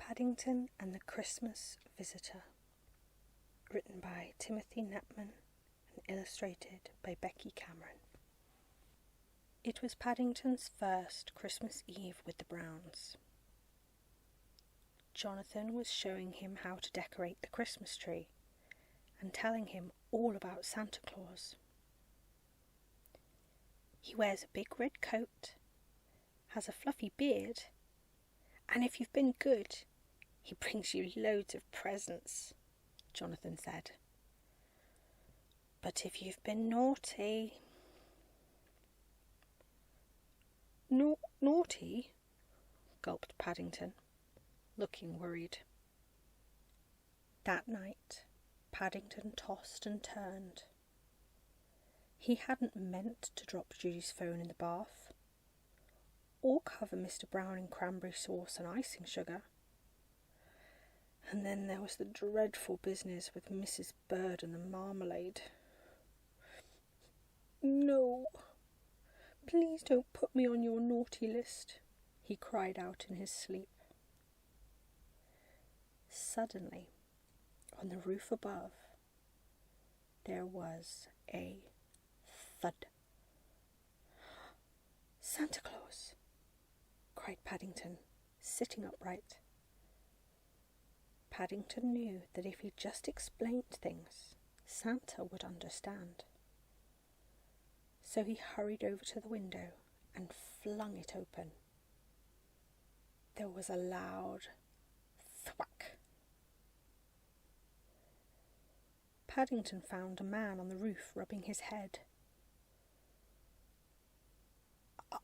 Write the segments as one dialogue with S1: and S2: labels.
S1: Paddington and the Christmas Visitor, written by Timothy Knapman and illustrated by Becky Cameron. It was Paddington's first Christmas Eve with the Browns. Jonathan was showing him how to decorate the Christmas tree and telling him all about Santa Claus. He wears a big red coat, has a fluffy beard, and if you've been good, he brings you loads of presents, Jonathan said. But if you've been naughty... Naughty? Gulped Paddington, looking worried. That night, Paddington tossed and turned. He hadn't meant to drop Judy's phone in the bath, or cover Mr. Brown in cranberry sauce and icing sugar. And then there was the dreadful business with Mrs. Bird and the marmalade. No, please don't put me on your naughty list, he cried out in his sleep. Suddenly, on the roof above, there was a thud. Santa Claus! Cried Paddington, sitting upright. Paddington knew that if he just explained things, Santa would understand. So he hurried over to the window and flung it open. There was a loud thwack. Paddington found a man on the roof rubbing his head.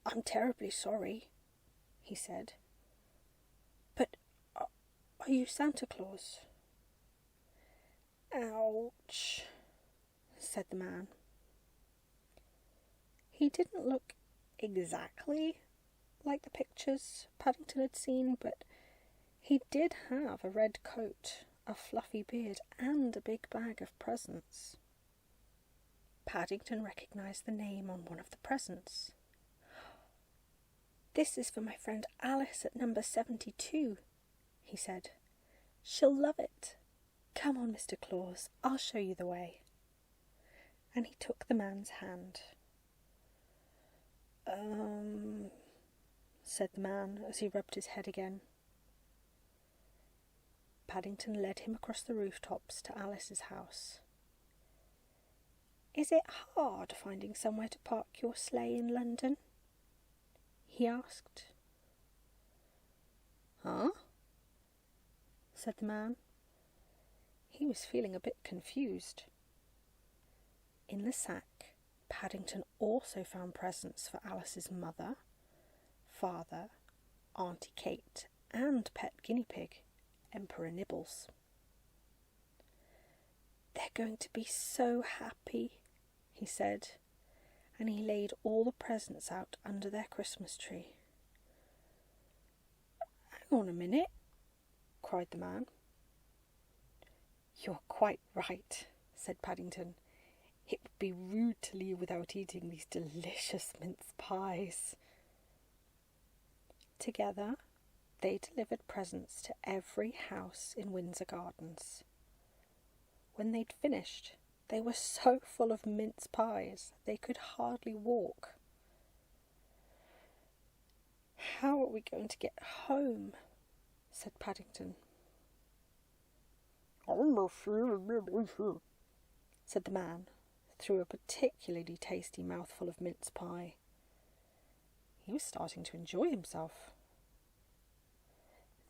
S1: I'm terribly sorry, he said. But are you Santa Claus? Ouch, said the man. He didn't look exactly like the pictures Paddington had seen, but he did have a red coat, a fluffy beard, and a big bag of presents. Paddington recognised the name on one of the presents. This is for my friend Alice at number 72, he said. She'll love it. Come on, Mr. Claus, I'll show you the way. And he took the man's hand. Said the man as he rubbed his head again. Paddington led him across the rooftops to Alice's house. Is it hard finding somewhere to park your sleigh in London? He asked. Huh? Said the man. He was feeling a bit confused. In the sack, Paddington also found presents for Alice's mother, father, Auntie Kate, and pet guinea pig, Emperor Nibbles. They're going to be so happy, he said, and he laid all the presents out under their Christmas tree. Hang on a minute, cried the man. You're quite right, said Paddington. It would be rude to leave without eating these delicious mince pies. Together, they delivered presents to every house in Windsor Gardens. When they'd finished, they were so full of mince pies they could hardly walk. How are we going to get home? Said Paddington. Said the man, through a particularly tasty mouthful of mince pie. He was starting to enjoy himself.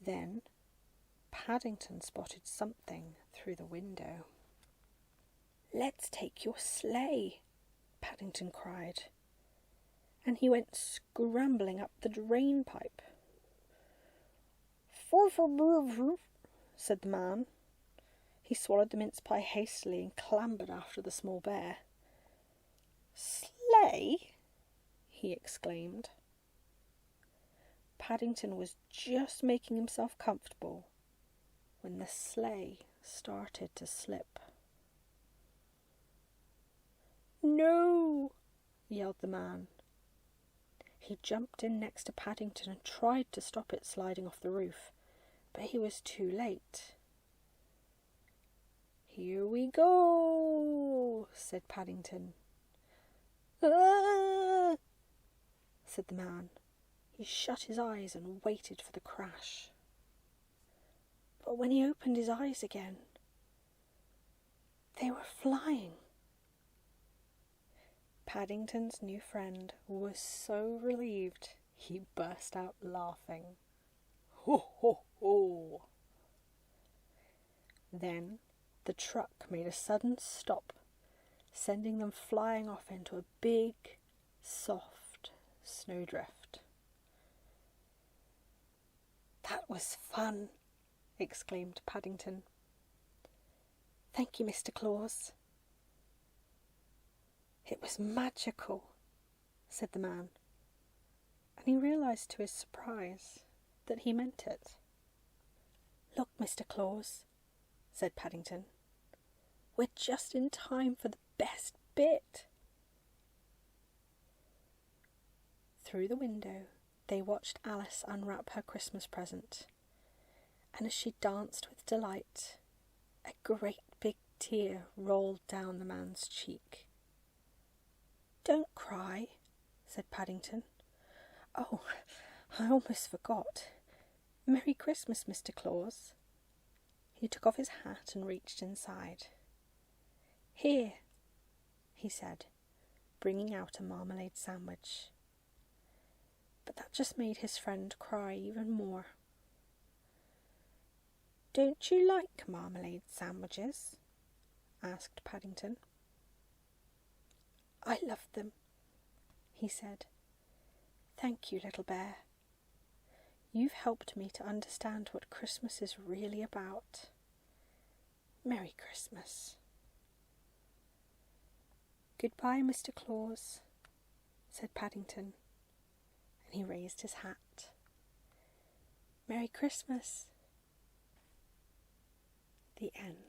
S1: Then Paddington spotted something through the window. Let's take your sleigh, Paddington cried, and he went scrambling up the drain pipe. Said the man. He swallowed the mince pie hastily and clambered after the small bear. Sleigh? He exclaimed. Paddington was just making himself comfortable when the sleigh started to slip. No! Yelled the man. He jumped in next to Paddington and tried to stop it sliding off the roof, but he was too late. "Here we go," said Paddington. "Ah!" said the man. He shut his eyes and waited for the crash. But when he opened his eyes again, they were flying. Paddington's new friend was so relieved he burst out laughing. "Ho, ho, ho!" Then the truck made a sudden stop, sending them flying off into a big, soft snowdrift. "That was fun!" exclaimed Paddington. "Thank you, Mr. Claus." "It was magical," said the man, and he realised to his surprise that he meant it. "Look, Mr. Claus," said Paddington, "we're just in time for the best bit." Through the window they watched Alice unwrap her Christmas present, and as she danced with delight, a great big tear rolled down the man's cheek. "Don't cry," said Paddington. "Oh, I almost forgot. Merry Christmas, Mr. Claus." He took off his hat and reached inside. "Here," he said, bringing out a marmalade sandwich. But that just made his friend cry even more. "Don't you like marmalade sandwiches?" asked Paddington. "I love them," he said. "Thank you, little bear. You've helped me to understand what Christmas is really about. Merry Christmas." "Goodbye, Mr. Claus," said Paddington, and he raised his hat. "Merry Christmas." The end.